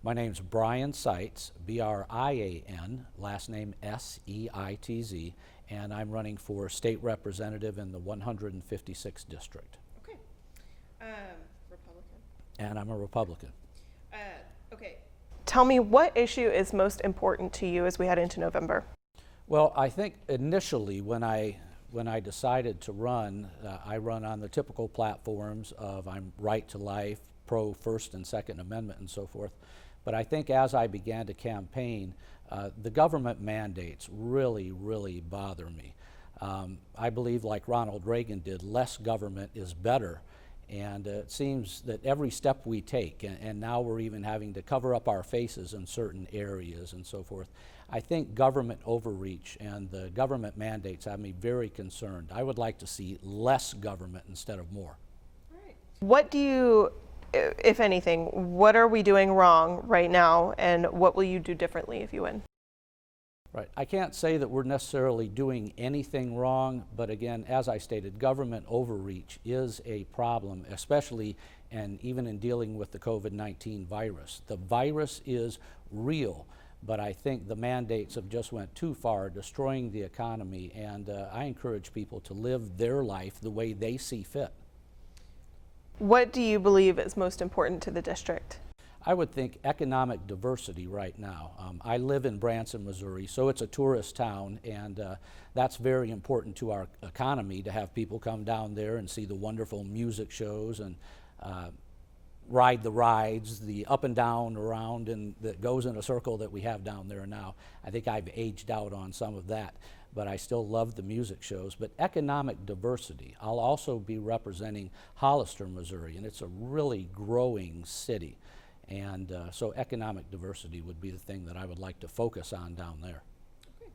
My name's Brian Seitz, B-R-I-A-N, last name S-E-I-T-Z, and I'm running for state representative in the 156th district. Okay. Republican. And I'm a Republican. Okay. Tell me, what issue is most important to you as we head into November? Well, I think initially when I decided to run, I run on the typical platforms of I'm right to life, pro First and Second Amendment and so forth. But I think as I began to campaign, the government mandates really, really bother me. I believe, like Ronald Reagan did, less government is better. And it seems that every step we take, and now we're even having to cover up our faces in certain areas and so forth, I think government overreach and the government mandates have me very concerned. I would like to see less government instead of more. All right. What do you, if anything, what are we doing wrong right now, and what will you do differently if you win? Right. I can't say that we're necessarily doing anything wrong, but again, as I stated, government overreach is a problem, especially and even in dealing with the COVID-19 virus. The virus is real, but I think the mandates have just went too far, destroying the economy, and I encourage people to live their life the way they see fit. What do you believe is most important to the district? I would think economic diversity right now. I live in Branson, Missouri, so it's a tourist town, and that's very important to our economy to have people come down there and see the wonderful music shows and ride the rides, the up and down around and that goes in a circle that we have down there now. I think I've aged out on some of that, but I still love the music shows. But economic diversity, I'll also be representing Hollister, Missouri, and it's a really growing city. And so economic diversity would be the thing that I would like to focus on down there. Okay.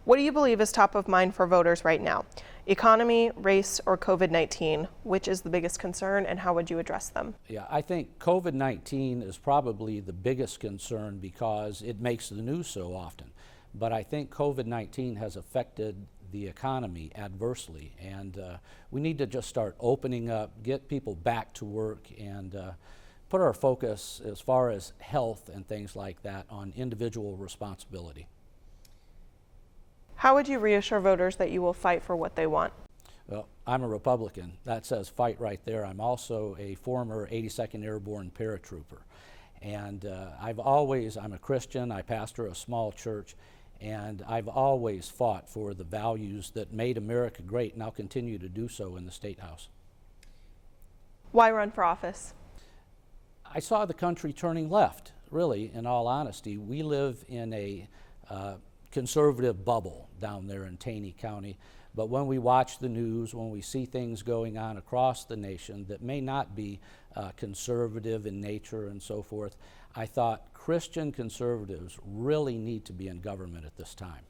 What do you believe is top of mind for voters right now? Economy, race, or COVID-19? Which is the biggest concern, and how would you address them? Yeah, I think COVID-19 is probably the biggest concern because it makes the news so often. But I think COVID-19 has affected the economy adversely, and we need to just start opening up, get people back to work, and put our focus as far as health and things like that on individual responsibility. How would you reassure voters that you will fight for what they want? Well, I'm a Republican. That says fight right there. I'm also a former 82nd Airborne paratrooper. And I'm a Christian, I pastor a small church, and I've always fought for the values that made America great, and I'll continue to do so in the State House. Why run for office? I saw the country turning left, really, in all honesty. We live in a conservative bubble down there in Taney County, but when we watch the news, when we see things going on across the nation that may not be conservative in nature and so forth, I thought Christian conservatives really need to be in government at this time.